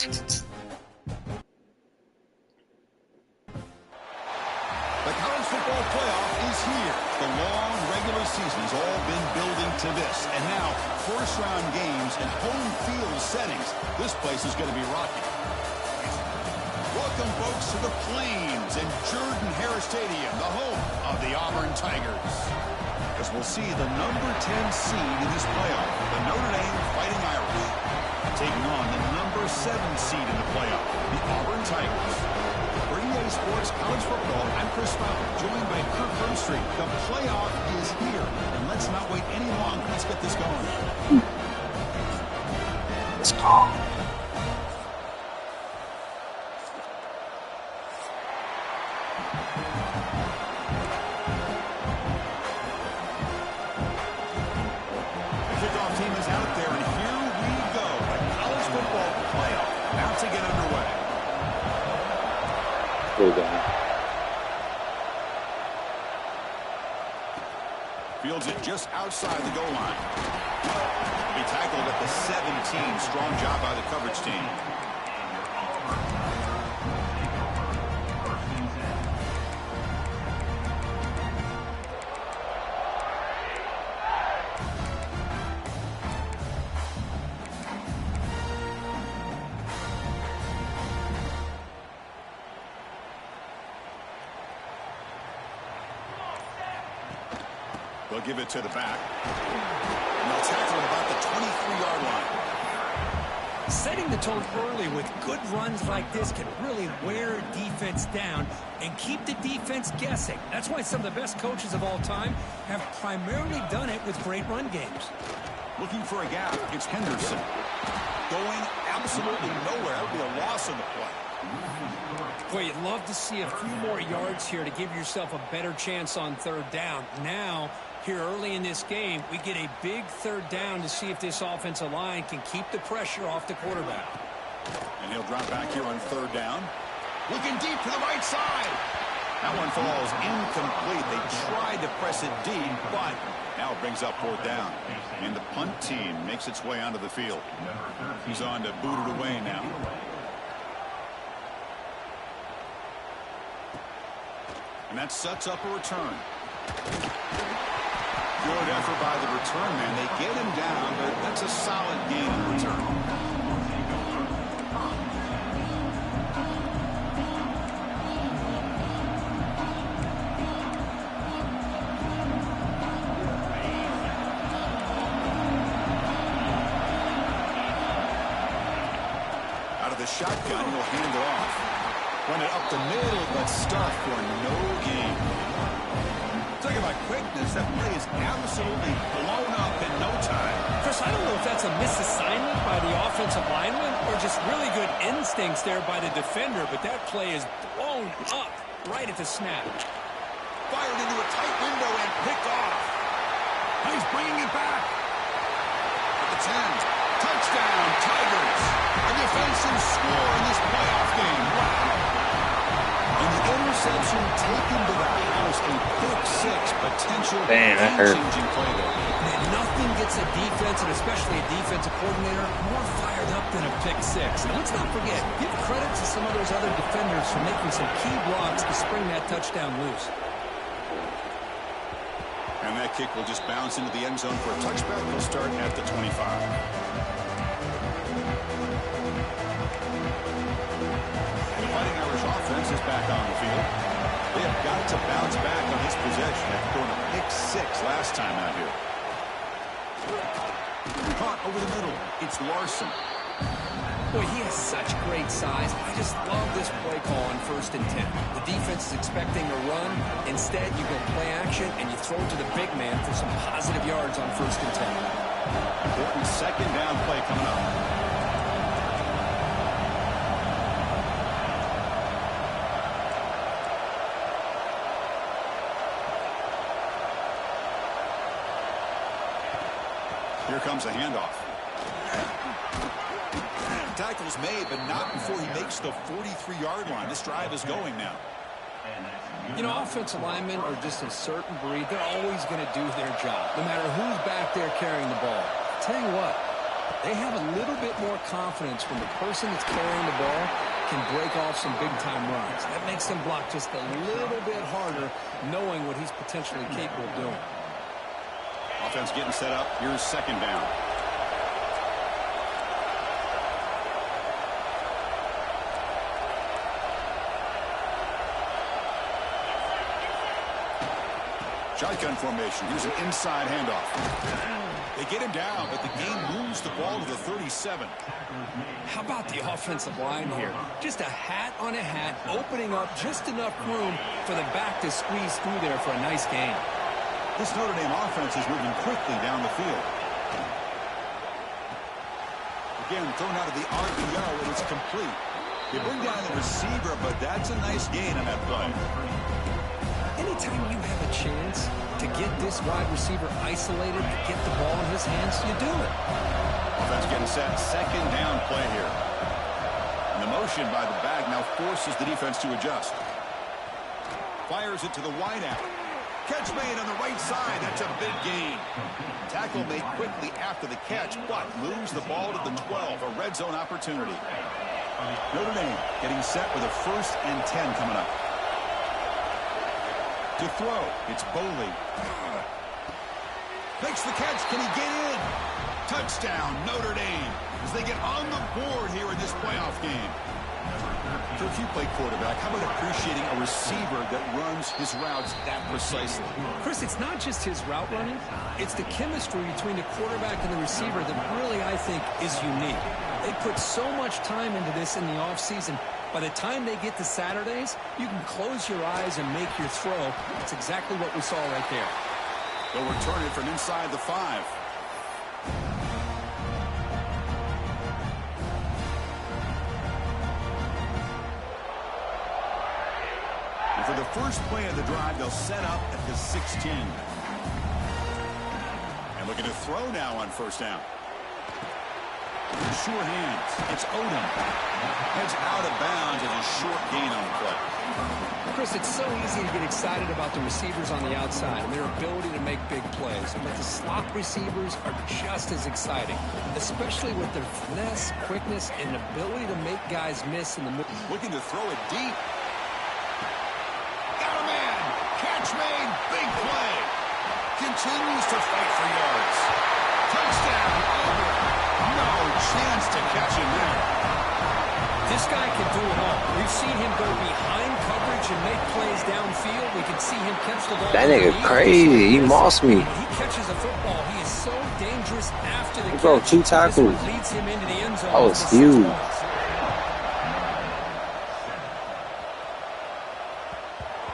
The college football playoff is here. The long regular season has all been building to this. And now, first-round games and home field settings. This place is going to be rocking. Welcome, folks, to the Plains and Jordan-Hare Stadium, the home of the Auburn Tigers. As we'll see the number 10 seed in this playoff, the Notre Dame Fighting Irish, taking on the number 7 seed in the playoff, the Auburn Tigers. For EA Sports College Football, I'm Chris Fowler, joined by Kirk Hermstreet. The playoff is here, and let's not wait any longer. Let's get this going. Let's go. Fields it just outside the goal line. He tackled at the 17. Strong job by the coverage team. They'll give it to the back. And they'll tackle him about the 23-yard line. Setting the tone early with good runs like this can really wear defense down and keep the defense guessing. That's why some of the best coaches of all time have primarily done it with great run games. Looking for a gap. It's Henderson. Going absolutely nowhere. That would be a loss of the play. Boy, you'd love to see a few more yards here to give yourself a better chance on third down. Now, here early in this game, we get a big third down to see if this offensive line can keep the pressure off the quarterback. And he'll drop back here on third down. Looking deep to the right side. That one falls incomplete. They tried to press it deep, but now it brings up fourth down. And the punt team makes its way onto the field. He's on to boot it away now. And that sets up a return. Good effort by the return man. They get him down, but that's a solid gain in return. Out of the shotgun, he'll hand it off. Run it up the middle, but stuffed for no gain. Talking about quickness, that play is absolutely blown up in no time. Chris, I don't know if that's a misassignment by the offensive lineman or just really good instincts there by the defender, but that play is blown up right at the snap. Fired into a tight window and picked off. He's bringing it back. At the 10. Touchdown, Tigers. A defensive score in this playoff game. Wow. And the interception taken to the house, a pick-6 potential game-changing play there. Man, nothing gets a defense, and especially a defensive coordinator, more fired up than a pick-6. Now, let's not forget, give credit to some of those other defenders for making some key blocks to spring that touchdown loose. And that kick will just bounce into the end zone for a touchback. He'll start at the 25. Fighting Irish offense is back on the field. They have got to bounce back on this possession after throwing a pick-6 last time out here. Caught over the middle. It's Larson. Boy, he has such great size. I just love this play call on 1st and 10. The defense is expecting a run. Instead, you go play action, and you throw it to the big man for some positive yards on 1st and 10. Important second down play coming up. Here comes a handoff. Tackle's made, but not before he makes the 43-yard line. This drive is going now. You know, offensive linemen are just a certain breed. They're always going to do their job, no matter who's back there carrying the ball. I'll tell you what, They have a little bit more confidence when the person that's carrying the ball can break off some big-time runs. That makes them block just a little bit harder, knowing what he's potentially capable of doing. Offense getting set up. Here's second down. Shotgun formation. Here's an inside handoff. They get him down, but the game moves the ball to the 37. How about the offensive line here? Just a hat on a hat, opening up just enough room for the back to squeeze through there for a nice gain. This Notre Dame offense is moving quickly down the field. Again, thrown out of the RPO, and it's complete. They bring down the receiver, but that's a nice gain on that play. Anytime you have a chance to get this wide receiver isolated, to get the ball in his hands, you do it. Offense getting set. Second down play here. And the motion by the back now forces the defense to adjust. Fires it to the wideout. Catch made on the right side. That's a big gain. Tackle made quickly after the catch, but moves the ball to the 12. A red zone opportunity. Notre Dame getting set with a 1st and 10 coming up. To throw, it's Boley. Makes the catch. Can he get in? Touchdown, Notre Dame, as they get on the board here in this playoff game. So if you play quarterback, how about appreciating a receiver that runs his routes that precisely? Chris, it's not just his route running. It's the chemistry between the quarterback and the receiver that really, I think, is unique. They put so much time into this in the offseason. By the time they get to Saturdays, you can close your eyes and make your throw. That's exactly what we saw right there. They'll return it from inside the 5. And for the first play of the drive, they'll set up at the 16. And looking to throw now on 1st down. Sure hands. It's Odom. Heads out of bounds and a short gain on the play. Chris, it's so easy to get excited about the receivers on the outside and their ability to make big plays. But the slot receivers are just as exciting, especially with their finesse, quickness, and ability to make guys miss in the middle. Looking to throw it deep. Got a man. Catch made. Big play. Continues to fight for yards. Touchdown, Auburn. No chance to catch him there. This guy can do it all. We've seen him go behind coverage and make plays downfield. We can see him catch the ball. That nigga crazy. He mossed me. When he catches a football, he is so dangerous after the catch. Bro, 2 tackles. This leads him into the end zone. That was huge.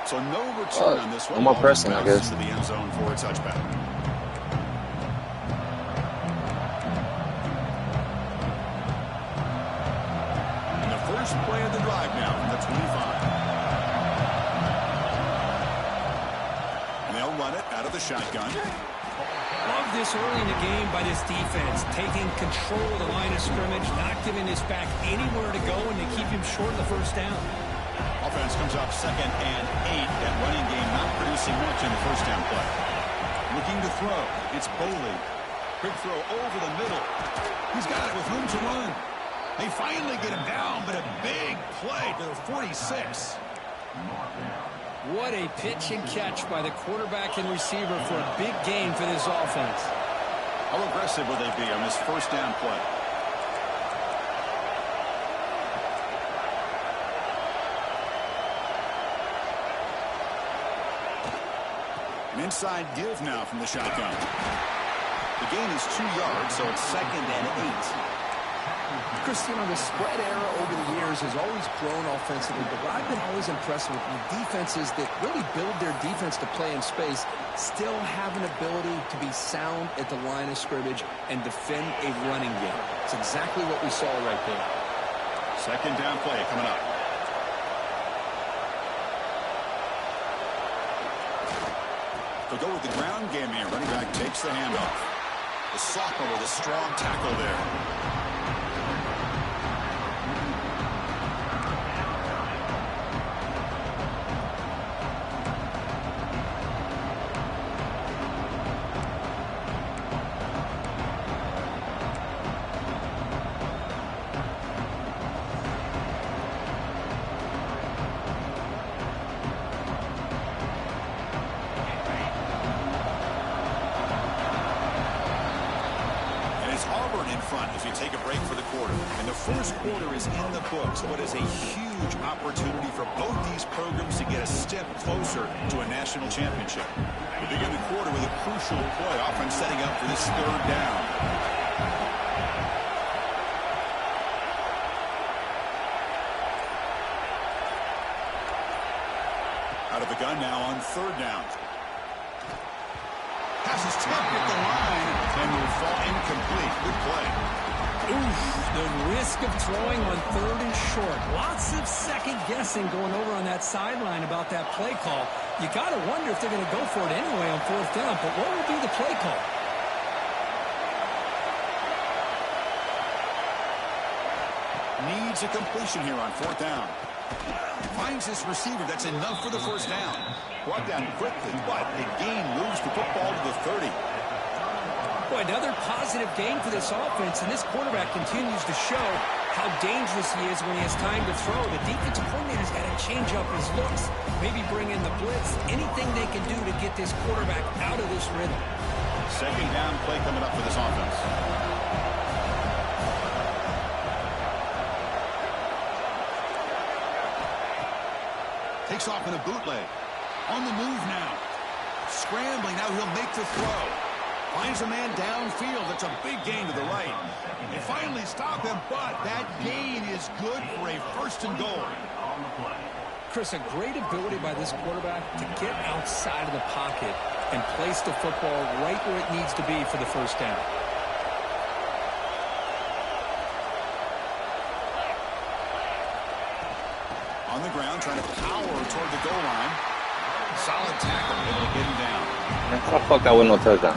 So no return on this one. No more pressing, I guess. To the end zone for a touchback. First play of the drive now from the 25. And they'll run it out of the shotgun. Love this early in the game by this defense, taking control of the line of scrimmage, not giving his back anywhere to go, and they keep him short of the 1st down. Offense comes up 2nd and 8. That running game not producing much in the 1st down play. Looking to throw. It's Boley. Quick throw over the middle. He's got it with room to run. They finally get him down, but a big play to the 46. What a pitch and catch by the quarterback and receiver for a big gain for this offense. How aggressive will they be on this 1st down play? An inside give now from the shotgun. The gain is 2 yards, so it's 2nd and 8. Chris, you know, the spread era over the years has always grown offensively, but what I've been always impressed with defenses that really build their defense to play in space still have an ability to be sound at the line of scrimmage and defend a running game. It's exactly what we saw right there. 2nd down play coming up. They'll go with the ground game here. Running back takes the handoff. The sophomore with a strong tackle there. Auburn in front as we take a break for the quarter. And the first quarter is in the books. What is a huge opportunity for both these programs to get a step closer to a national championship. We begin the quarter with a crucial play. Offense setting up for this third down. Out of the gun now on third down. Pass is tipped at the line and will fall incomplete. Good play. Oof, the risk of throwing on third and short. Lots of second guessing going over on that sideline about that play call. You got to wonder if they're going to go for it anyway on fourth down, but what will be the play call? Needs a completion here on fourth down. Finds this receiver. That's enough for the first down. Brought down quickly, but the gain moves the football to the 30. Boy, another positive gain for this offense, and this quarterback continues to show how dangerous he is when he has time to throw. The defensive coordinator's got to change up his looks, maybe bring in the blitz, anything they can do to get this quarterback out of this rhythm. Second down play coming up for this offense. Takes off in a bootleg. On the move now. Scrambling. Now he'll make the throw. Finds a man downfield. That's a big gain to the right. They finally stop him, but that gain is good for a first and goal. Chris, a great ability by this quarterback to get outside of the pocket and place the football right where it needs to be for the first down. On the ground, trying to power toward the goal line. Solid tackle, able to get him down. How the fuck that was no touchdown?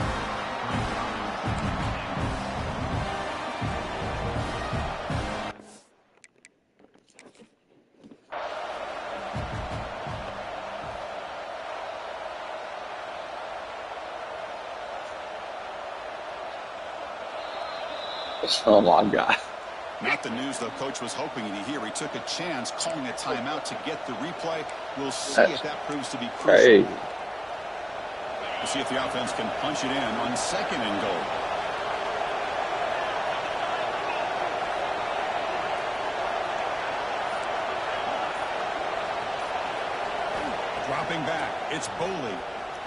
Oh my God. Not the news, though, Coach was hoping to hear. He took a chance calling a timeout to get the replay. We'll see if that proves to be crucial. Hey. We'll see if the offense can punch it in on second and goal. Dropping back. It's Boley.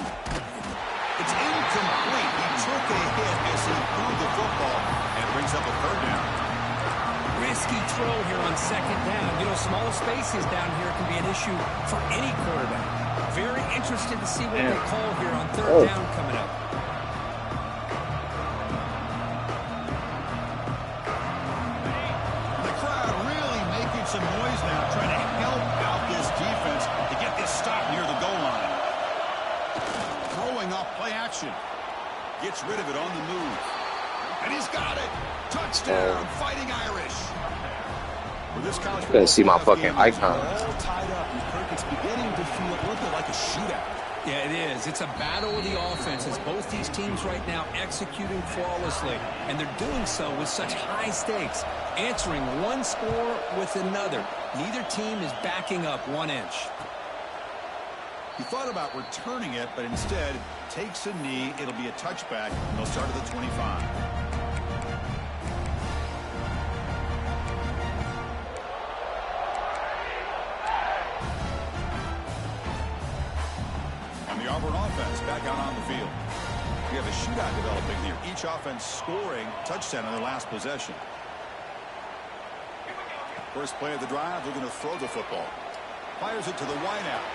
It's incomplete. He took a hit as he threw the football and brings up a third down. Risky throw here on second down. You know, small spaces down here can be an issue for any quarterback. Very interested to see what they call here on third down coming up. The crowd really making some noise now, trying to help out this defense to get this stop near the goal line. Throwing off play action. Gets rid of it on the move. And he's got it. Touchdown, Fighting Irish. Better see my fucking icon. All tied up, and Kirk, it's beginning to feel a little bit like a shootout. Yeah, it is. It's a battle of the offenses. Both these teams right now executing flawlessly, and they're doing so with such high stakes, answering one score with another. Neither team is backing up 1 inch. He thought about returning it, but instead takes a knee. It'll be a touchback, and they'll start at the 25. The Auburn offense back out on the field. We have a shootout developing here. Each offense scoring touchdown on their last possession. First play of the drive, they're going to throw the football. Fires it to the wideout.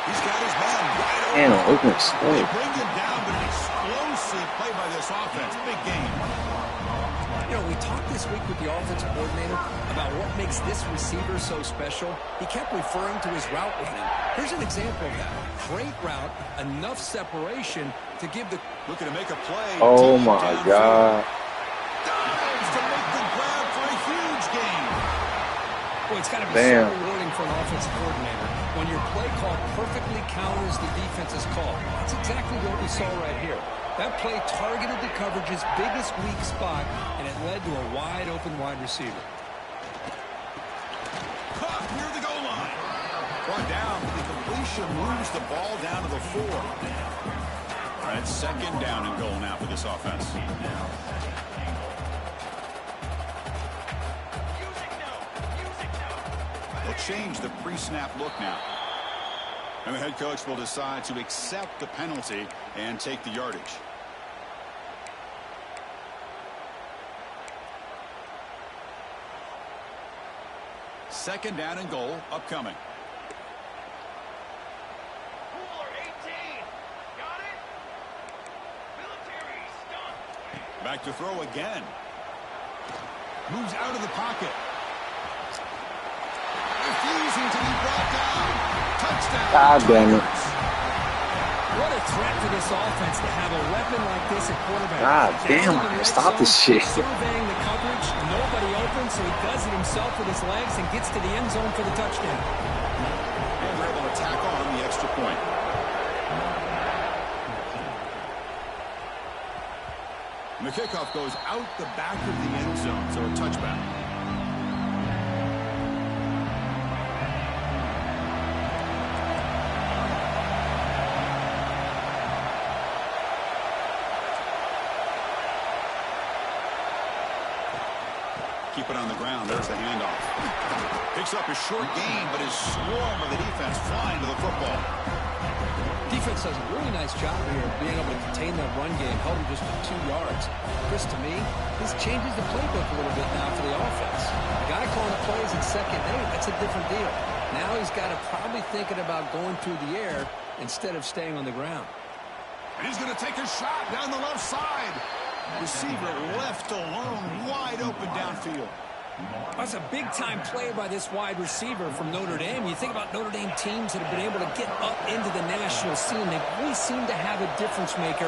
He's got his man wide open. They bring him down, but an explosive play by this offense. Big game. You know, we talked this week with the offensive coordinator about what makes this receiver so special. He kept referring to his route running. Here's an example of that. Great route, enough separation to give the... Looking to make a play. Oh my God. Dives to make the grab for a huge gain. Boy, it's got to be so rewarding for an offensive coordinator when your play call perfectly counters the defense's call. That's exactly what we saw right here. That play targeted the coverage's biggest weak spot, and it led to a wide-open wide receiver. Caught near the goal line. Brought down, but the completion moves the ball down to the 4. All right, second down and goal now for this offense. They'll change the pre-snap look now. And the head coach will decide to accept the penalty and take the yardage. Second down and goal upcoming. Back to throw again. Moves out of the pocket. Refusing to be brought down. Touchdown. God damn it. What a threat to this offense to have a weapon like this at quarterback. God damn, stop this shit. Surveying the coverage, nobody open, so he does it himself with his legs and gets to the end zone for the touchdown. And they're able to tack on the extra point. And the kickoff goes out the back of the end zone, so a touchback. Keep it on the ground. There's the handoff. Picks up a short gain, but his swarm of the defense flying to the football. Defense does a really nice job here of being able to contain that run game, held him just for 2 yards. Chris, to me, this changes the playbook a little bit now for the offense. The guy calling the plays in second, hey, that's a different deal. Now he's got to probably thinking about going through the air instead of staying on the ground. And he's going to take a shot down the left side. Receiver left alone, wide open downfield. That's a big-time play by this wide receiver from Notre Dame. You think about Notre Dame teams that have been able to get up into the national scene. They always seem to have a difference maker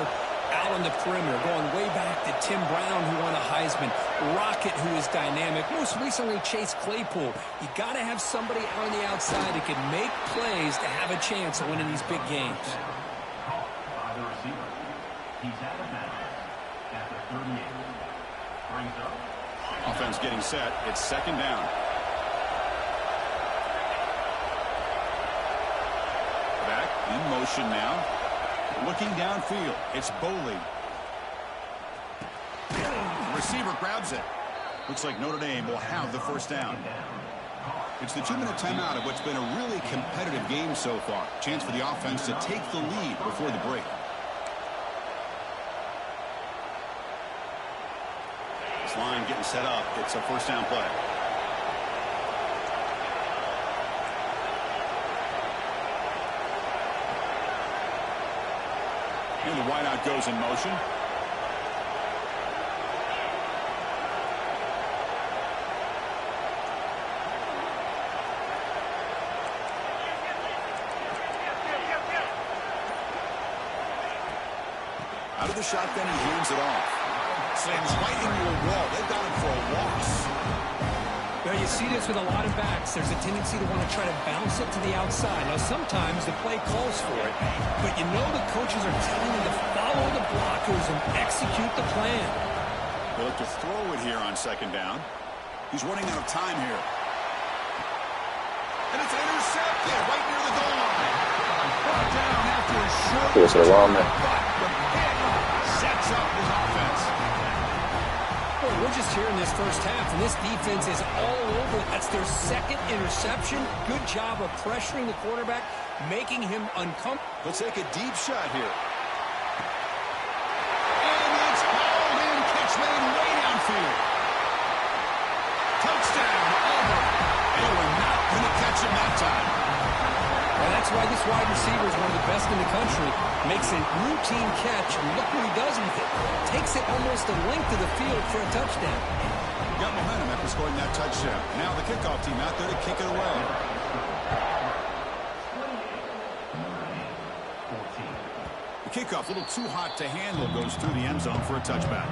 out on the perimeter, going way back to Tim Brown, who won a Heisman, Rocket, who is dynamic, most recently Chase Claypool. You got to have somebody out on the outside that can make plays to have a chance of winning these big games. He's out of bounds at the 38. Brings up. Offense getting set. It's second down. Back in motion now. Looking downfield. It's Boley. Receiver grabs it. Looks like Notre Dame will have the first down. It's the 2-minute timeout of what's been a really competitive game so far. Chance for the offense to take the lead before the break. Line getting set up. It's a first down play. And the wideout goes in motion. Out of the shotgun, he hands it off. Slams right into a wall. They've got him for a loss. Well, you see this with a lot of backs. There's a tendency to want to try to bounce it to the outside. Now, sometimes the play calls for it, but you know the coaches are telling you to follow the blockers and execute the plan. They look to throw it here on second down. He's running out of time here. And it's intercepted right near the goal line. Brought down after a short It was a long man. but the pick sets up his offense. Boy, we're just here in this first half, and this defense is all over. That's their second interception. Good job of pressuring the quarterback, making him uncomfortable. Let's take a deep shot here. And it's hauled in. Catch made way downfield. Touchdown, Auburn. They were not going to catch him that time. And that's why this wide receiver is one of the best in the country. Makes a routine catch, and look what he does with it. Takes it almost a length of the field for a touchdown. Got momentum after scoring that touchdown. Now the kickoff team out there to kick it away. The kickoff, a little too hot to handle, goes through the end zone for a touchback.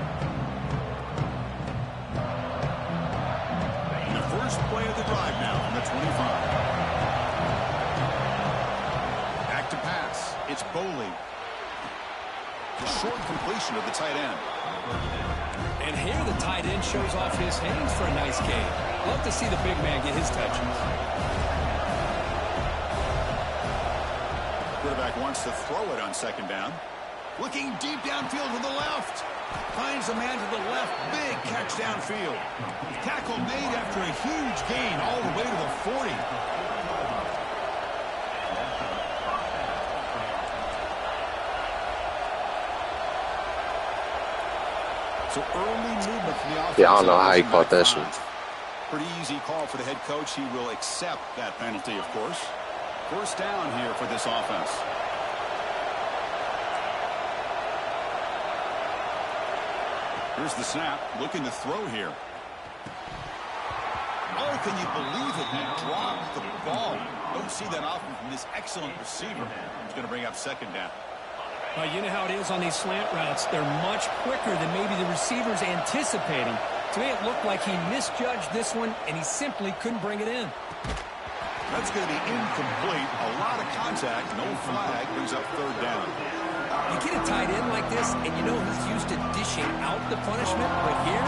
And the first play of the drive now on the 25. Back to pass. It's Boley. The short completion of the tight end. And here the tight end shows off his hands for a nice game. Love to see the big man get his touches. Quarterback wants to throw it on second down. Looking deep downfield to the left. Finds a man to the left. Big catch downfield. Tackle made after a huge gain all the way to the 40. So early movement from the offense. Yeah, I don't know how he caught that shit. Pretty easy call for the head coach. He will accept that penalty, of course. First down here for this offense. Here's the snap. Looking to throw here. Oh, can you believe it? He dropped the ball. Don't see that often from this excellent receiver. He's going to bring up second down. You know how it is on these slant routes. They're much quicker than maybe the receiver's anticipating. To me, it looked like he misjudged this one, and he simply couldn't bring it in. That's going to be incomplete. A lot of contact. No flag. Brings up third down. You get a tight end like this, and you know he's used to dishing out the punishment, but here,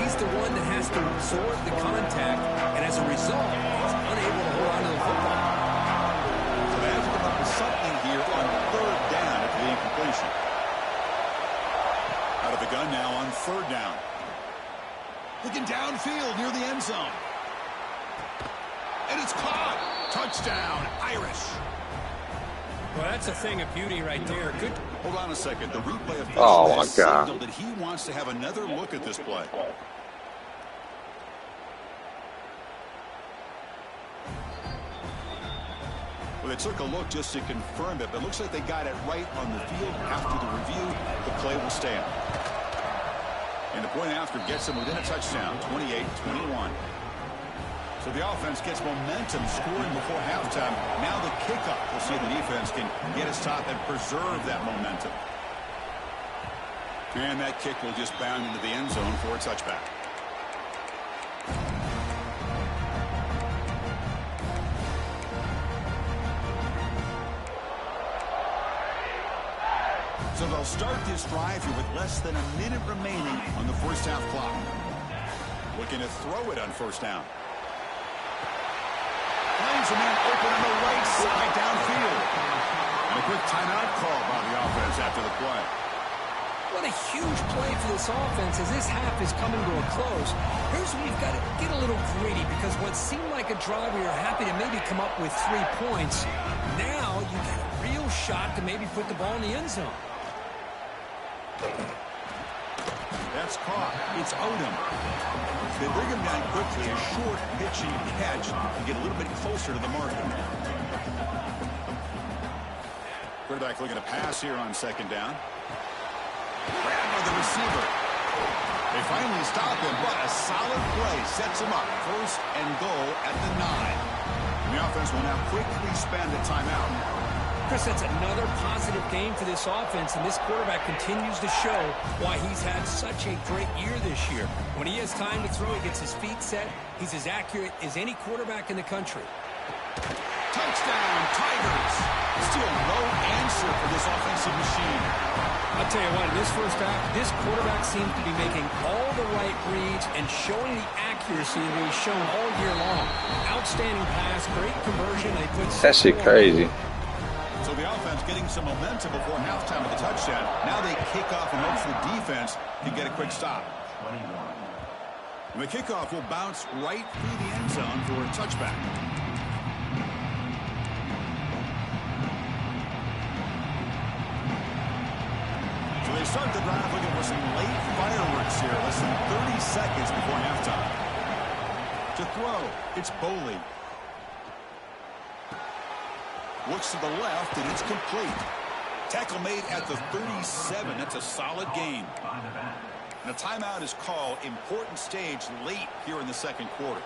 he's the one that has to absorb the contact, and as a result, he's unable to hold on to the football. So they have to come up with something here on third down at the incompletion. Out of the gun now on third down. Looking downfield near the end zone. And it's caught. Touchdown, Irish. Well, that's a thing of beauty right there. Good. Hold on a second. The replay official Oh, my has God. signaled that he wants to have another look at this play. Well, they took a look just to confirm it, but it looks like they got it right on the field. After the review, the play will stand. And the point after gets them within a touchdown, 28-21. So the offense gets momentum scoring before halftime. Now the kickoff. We'll see if the defense can get a stop and preserve that momentum. And that kick will just bound into the end zone for a touchback. So they'll start this drive here with less than a minute remaining on the first half clock. Looking to throw it on first down. Finds a man open on the right side downfield. And a quick timeout call by the offense after the play. What a huge play for this offense as this half is coming to a close. Here's where you've got to get a little greedy because what seemed like a drive where you're happy to maybe come up with 3 points, now you got a real shot to maybe put the ball in the end zone. That's caught. It's Odom. They bring him down quickly. A short pitching catch to get a little bit closer to the marker. Quarterback looking to pass here on second down. Grab by the receiver. They finally stop him, but a solid play sets him up. First and goal at the 9. And the offense will now quickly spend a timeout. Chris, that's another positive game for this offense, and this quarterback continues to show why he's had such a great year this year. When he has time to throw, he gets his feet set. He's as accurate as any quarterback in the country. Touchdown, Tigers. Still no answer for this offensive machine. I'll tell you what, in this first half, this quarterback seems to be making all the right reads and showing the accuracy that he's shown all year long. Outstanding pass, great conversion. They put That shit crazy. So the offense getting some momentum before halftime with the touchdown. Now they kick off and hope the defense can get a quick stop. And the kickoff will bounce right through the end zone for a touchback. So they start the drive looking for some late fireworks here. Less than 30 seconds before halftime. To throw, it's Boley. Looks to the left, and it's complete. Tackle made at the 37. That's a solid gain. And a timeout is called. Important stage late here in the second quarter.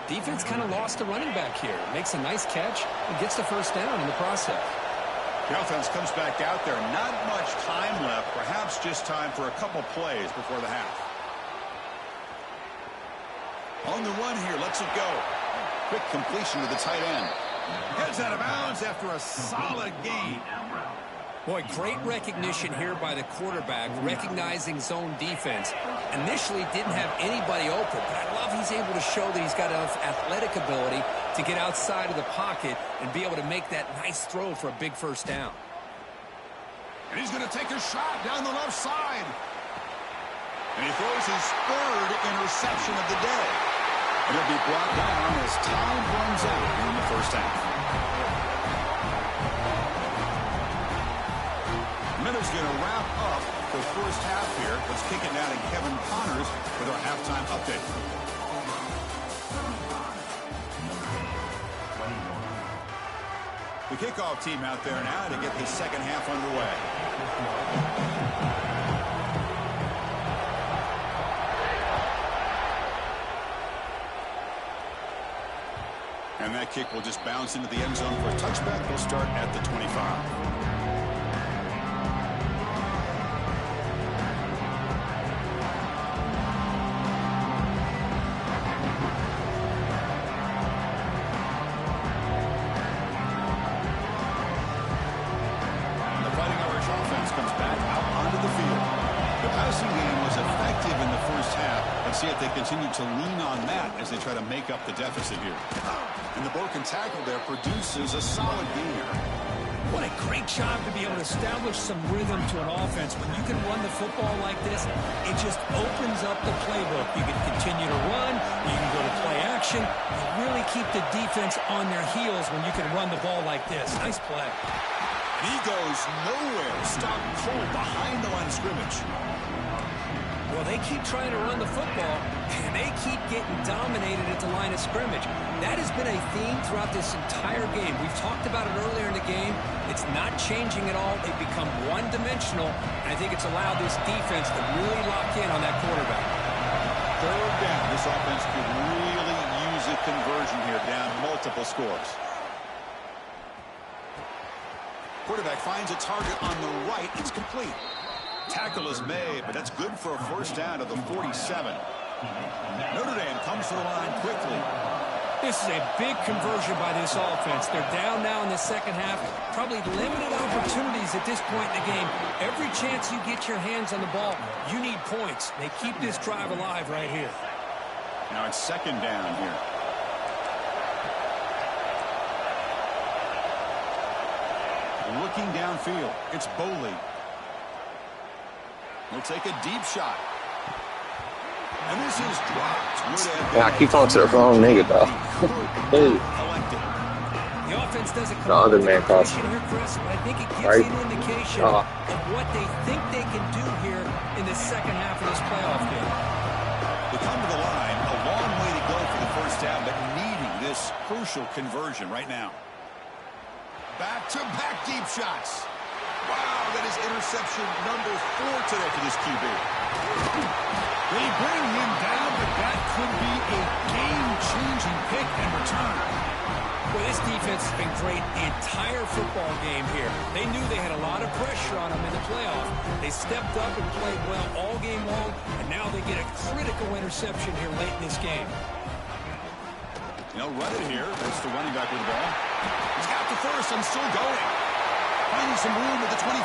Defense kind of lost the running back here. Makes a nice catch and gets the first down in the process. The offense comes back out there. Not much time left. Perhaps just time for a couple plays before the half. On the run here. Lets it go. Quick completion to the tight end. Heads out of bounds after a solid gain. Boy, great recognition here by the quarterback, recognizing zone defense. Initially didn't have anybody open, but I love he's able to show that he's got enough athletic ability to get outside of the pocket and be able to make that nice throw for a big first down. And he's going to take a shot down the left side. And he throws his third interception of the day. And he'll be brought down as time runs out in the first half. Minutes going to wrap up the first half here. Let's kick it now to Kevin Connors with our halftime update. The kickoff team out there now to get the second half underway. And that kick will just bounce into the end zone for a touchback. They'll start at the 25. See if they continue to lean on that as they try to make up the deficit here. And the broken tackle there produces a solid gain here. What a great job to be able to establish some rhythm to an offense. When you can run the football like this, it just opens up the playbook. You can continue to run, you can go to play action, you really keep the defense on their heels when you can run the ball like this. Nice play. And he goes nowhere. Stop cold behind the line of scrimmage. Well, they keep trying to run the football, and they keep getting dominated at the line of scrimmage. That has been a theme throughout this entire game. We've talked about it earlier in the game. It's not changing at all. They've become one-dimensional, and I think it's allowed this defense to really lock in on that quarterback. Third down. This offense could really use a conversion here, down multiple scores. Quarterback finds a target on the right. It's complete. Tackle is made, but that's good for a first down to the 47. Notre Dame comes to the line quickly. This is a big conversion by this offense. They're down now in the second half. Probably limited opportunities at this point in the game. Every chance you get your hands on the ball, you need points. They keep this drive alive right here. Now it's second down here. Looking downfield, it's Boley. He'll take a deep shot. And this is dropped. Yeah, I keep talking to the wrong nigga, though. The offense doesn't come the other man crossed here, Chris, but I think it gives right. you an indication of what they think they can do here in the second half of this playoff game. They come to the line, a long way to go for the first down, but needing this crucial conversion right now. Back-to-back deep shots. Wow, that is interception number 4 today for this QB. They bring him down, but that could be a game-changing pick and return. Well, this defense has been great the entire football game here. They knew they had a lot of pressure on them in the playoff. They stepped up and played well all game long, and now they get a critical interception here late in this game. They'll run it here. That's the running back with the ball. He's got the first and still going. Finding some room at the 25.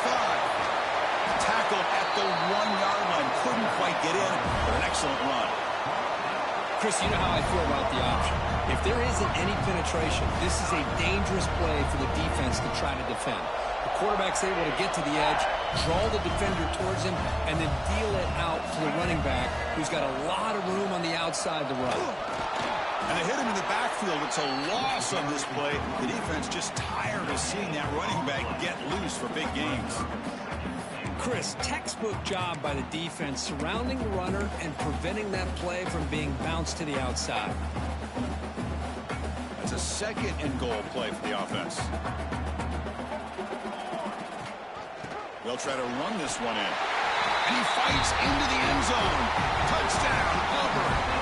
Tackled at the 1-yard line. Couldn't quite get in, but an excellent run. Chris, you know how I feel about the option. If there isn't any penetration, this is a dangerous play for the defense to try to defend. The quarterback's able to get to the edge, draw the defender towards him, and then deal it out to the running back, who's got a lot of room on the outside to run. And they hit him in the backfield. It's a loss on this play. The defense just tired of seeing that running back get loose for big gains. Chris, textbook job by the defense surrounding the runner and preventing that play from being bounced to the outside. That's a second and goal play for the offense. They'll try to run this one in. And he fights into the end zone. Touchdown, Auburn.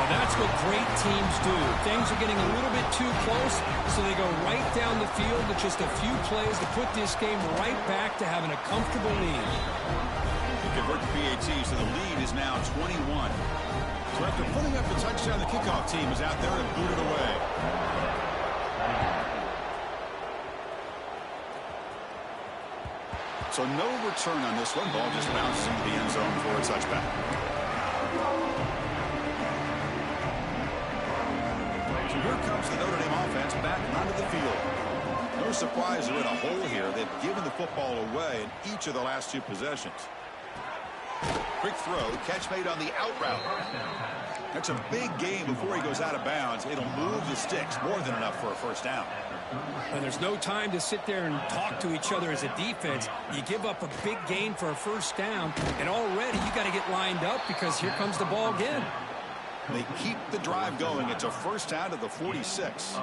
Well, that's what great teams do. Things are getting a little bit too close, so they go right down the field with just a few plays to put this game right back to having a comfortable lead. They convert the PAT, so the lead is now 21. So after putting up the touchdown, the kickoff team is out there to boot it away. So no return on this one. Ball just bounces into the end zone for a touchback. So here comes the Notre Dame offense back onto the field. No surprise they're in a hole here. They've given the football away in each of the last 2 possessions. Quick throw, catch made on the out route. That's a big gain before he goes out of bounds. It'll move the sticks, more than enough for a first down. And there's no time to sit there and talk to each other as a defense. You give up a big gain for a first down, and already you got to get lined up because here comes the ball again. They keep the drive going. It's a first down to the 46.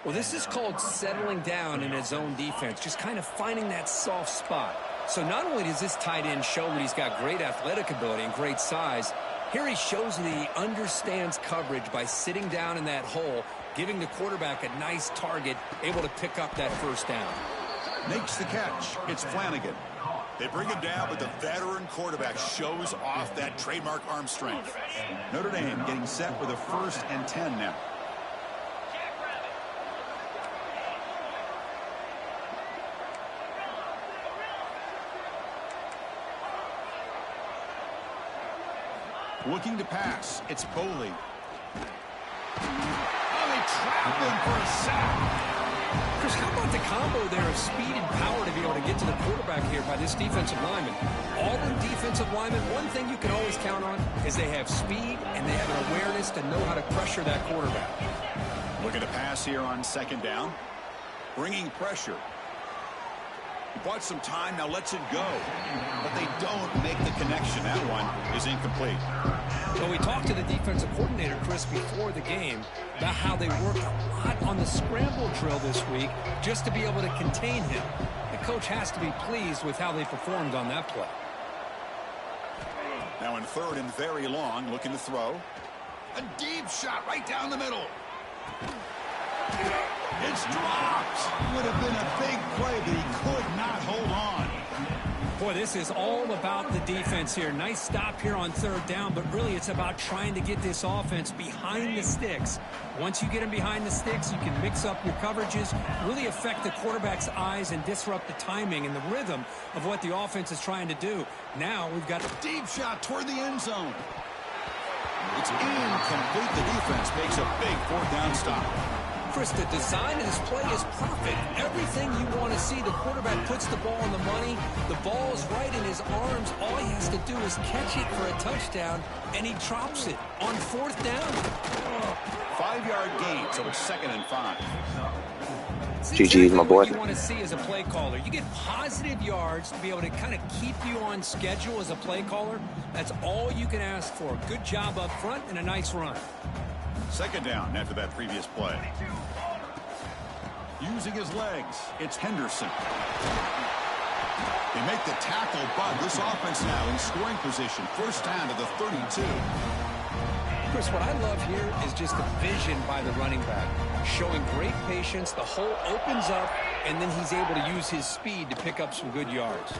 Well, this is called settling down in his own defense, just kind of finding that soft spot. So not only does this tight end show that he's got great athletic ability and great size, here he shows that he understands coverage by sitting down in that hole, giving the quarterback a nice target, able to pick up that first down. Makes the catch. It's Flanagan. They bring him down, but the veteran quarterback shows off that trademark arm strength. Notre Dame getting set with a 1st and 10 now. Looking to pass. It's Boley. Oh, they trap him for a sack. Chris, how about the combo there of speed and power to be able to get to the quarterback here by this defensive lineman? Auburn defensive lineman, one thing you can always count on is they have speed and they have an awareness to know how to pressure that quarterback. Looking to pass here on 2nd down. Bringing pressure. He bought some time, now lets it go. But they don't make the connection. That one is incomplete. So we talked to the defensive coordinator, Chris, before the game about how they worked a lot on the scramble drill this week just to be able to contain him. The coach has to be pleased with how they performed on that play. Now in 3rd and very long, looking to throw. A deep shot right down the middle. It's dropped. Would have been a big play, but he could not hold on. Boy, this is all about the defense here. Nice stop here on 3rd down, but really it's about trying to get this offense behind the sticks. Once you get them behind the sticks, you can mix up your coverages, really affect the quarterback's eyes and disrupt the timing and the rhythm of what the offense is trying to do. Now we've got a deep shot toward the end zone. It's incomplete. The defense makes a big 4th down stop. Chris, the design of this play is perfect. Everything you want to see, the quarterback puts the ball on the money. The ball is right in his arms. All he has to do is catch it for a touchdown, and he drops it on 4th down. 5-yard gain, so it's 2nd and 5. GG's, my boy. What you want to see as a play caller. You get positive yards to be able to kind of keep you on schedule as a play caller. That's all you can ask for. Good job up front and a nice run. 2nd down after that previous play. Using his legs, it's Henderson. They make the tackle, but this offense now in scoring position. 1st down to the 32. Chris, what I love here is just the vision by the running back. Showing great patience, the hole opens up, and then he's able to use his speed to pick up some good yards.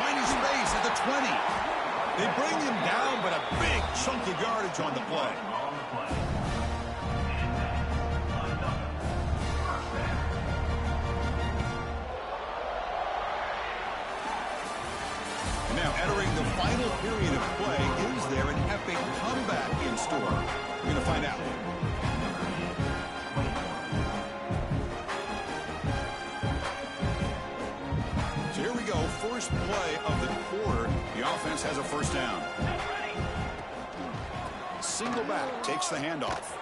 Finding space at the 20. They bring him down, but a big chunk of yardage on the play. Now entering the final period of play, is there an epic comeback in store? We're going to find out. So here we go, first play of the quarter. The offense has a 1st down. Single back, takes the handoff.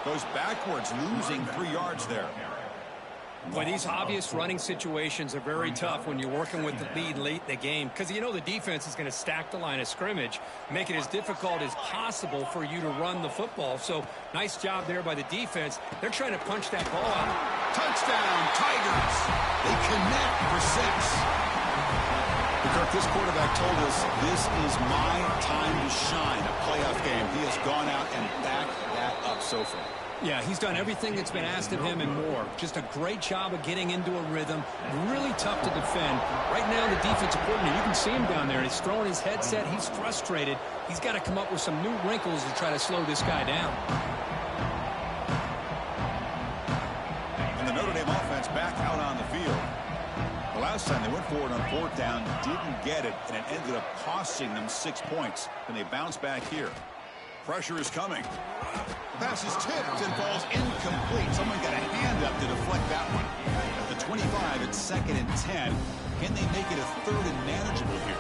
Goes backwards, losing 3 yards there. Boy, these obvious running situations are very tough when you're working with the lead late in the game because you know the defense is going to stack the line of scrimmage, make it as difficult as possible for you to run the football. So nice job there by the defense. They're trying to punch that ball out. Touchdown, Tigers. They connect for 6. Kirk, this quarterback told us this is my time to shine, a playoff game. He has gone out and backed that up so far. Yeah, he's done everything that's been asked of him and more. Just a great job of getting into a rhythm. Really tough to defend. Right now, the defensive coordinator, you can see him down there. He's throwing his headset. He's frustrated. He's got to come up with some new wrinkles to try to slow this guy down. And the Notre Dame offense back out on the field. The last time they went forward on 4th down, didn't get it, and it ended up costing them 6 points. And they bounce back here. Pressure is coming. The pass is tipped and falls incomplete. Someone got a hand up to deflect that one. At the 25, it's 2nd and 10. Can they make it a 3rd and manageable here?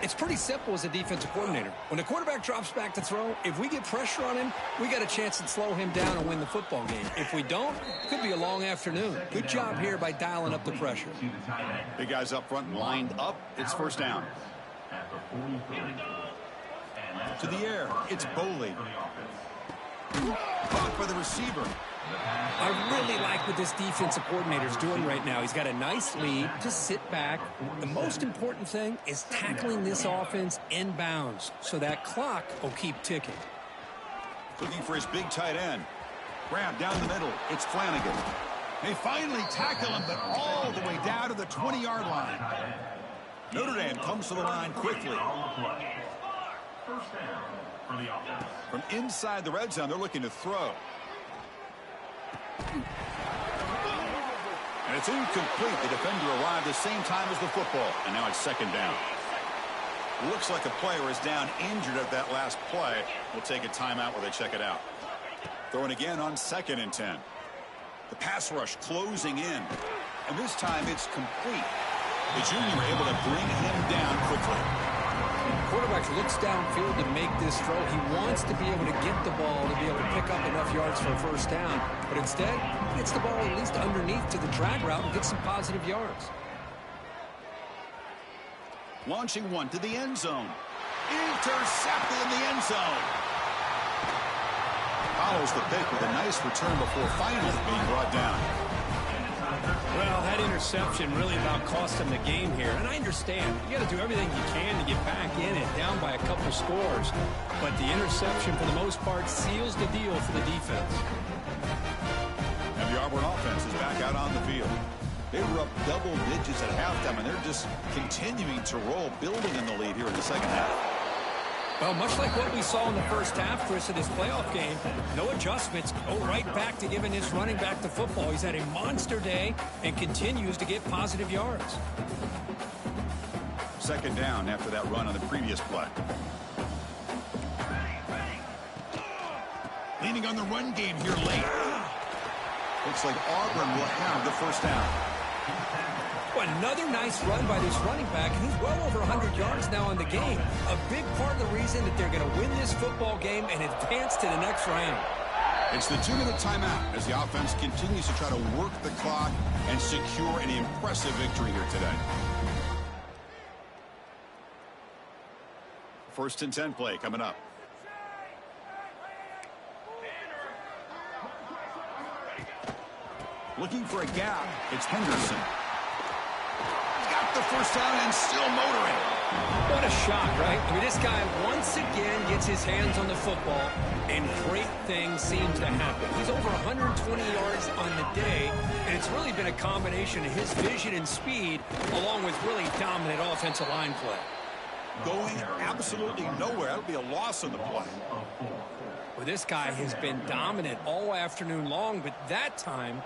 It's pretty simple as a defensive coordinator. When the quarterback drops back to throw, if we get pressure on him, we got a chance to slow him down and win the football game. If we don't, it could be a long afternoon. Good job here by dialing up the pressure. Big guys up front lined up. It's 1st down. To the air. It's Boley. Caught by the receiver. I really like what this defensive coordinator's doing right now. He's got a nice lead. Just sit back. The most important thing is tackling this offense inbounds so that clock will keep ticking. Looking for his big tight end. Grab down the middle. It's Flanagan. They finally tackle him, but all the way down to the 20-yard line. Notre Dame comes to the line quickly. From inside the red zone, they're looking to throw. And it's incomplete. The defender arrived the same time as the football. And now it's 2nd down. Looks like a player is down injured at that last play. We'll take a timeout while they check it out. Throwing again on 2nd and 10. The pass rush closing in. And this time it's complete. The junior able to bring him down quickly. Quarterback looks downfield to make this throw. He wants to be able to get the ball to be able to pick up enough yards for a 1st down. But instead, he gets the ball at least underneath to the drag route and gets some positive yards. Launching one to the end zone. Intercepted in the end zone. Follows the pick with a nice return before finally being brought down. Well, that interception really about cost him the game here. And I understand. You got to do everything you can to get back in it, down by a couple scores. But the interception, for the most part, seals the deal for the defense. And the Auburn offense is back out on the field. They were up double digits at halftime, and they're just continuing to roll, building in the lead here in the 2nd half. Well, much like what we saw in the 1st half, Chris, of this playoff game, no adjustments. Go right back to giving his running back the football. He's had a monster day and continues to get positive yards. 2nd down after that run on the previous play. Leaning on the run game here late. Looks like Auburn will have the 1st down. Another nice run by this running back, and he's well over 100 yards now in the game. A big part of the reason that they're going to win this football game and advance to the next round. It's the 2-minute timeout as the offense continues to try to work the clock and secure an impressive victory here today. 1st and 10 play coming up. Looking for a gap. It's Henderson. Got the 1st down and still motoring. What a shot, right? I mean, this guy once again gets his hands on the football, and great things seem to happen. He's over 120 yards on the day, and it's really been a combination of his vision and speed, along with really dominant offensive line play. Going absolutely nowhere. That'll be a loss on the play. Well, this guy has been dominant all afternoon long, but that time,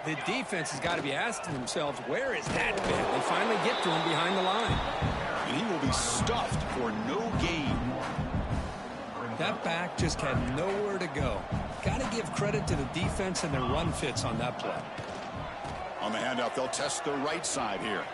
the defense has got to be asking themselves, where is that been? They finally get to him behind the line. And he will be stuffed for no gain. That back just had nowhere to go. Got to give credit to the defense and their run fits on that play. On the handoff, they'll test the right side here.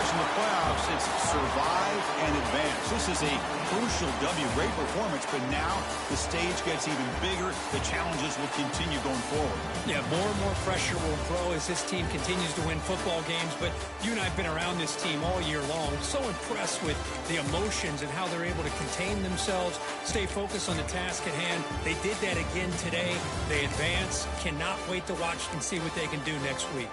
In the playoffs, it's survive and advance. This is a crucial W. Great performance, but now the stage gets even bigger. The challenges will continue going forward. Yeah, more and more pressure will grow as this team continues to win football games, but you and I have been around this team all year long. So impressed with the emotions and how they're able to contain themselves, stay focused on the task at hand. They did that again today. They advance. Cannot wait to watch and see what they can do next week.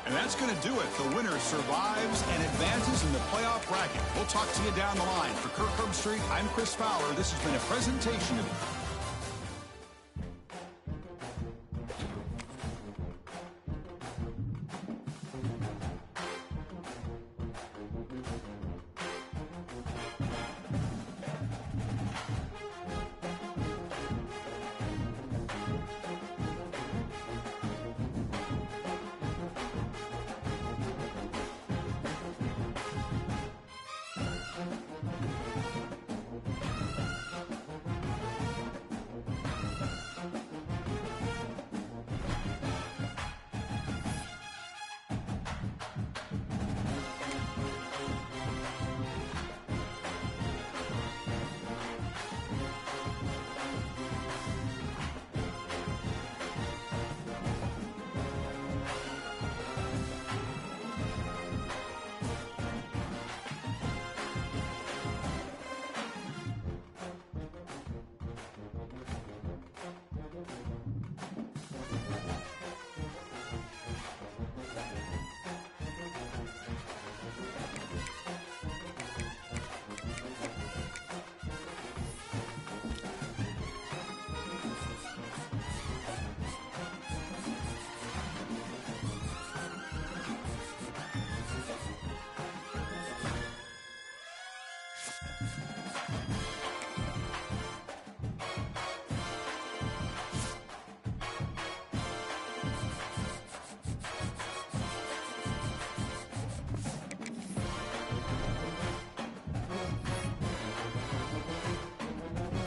And that's going to do it. The winner survives and advances in the playoff bracket. We'll talk to you down the line. For Kirk Herbstreit, I'm Chris Fowler. This has been a presentation of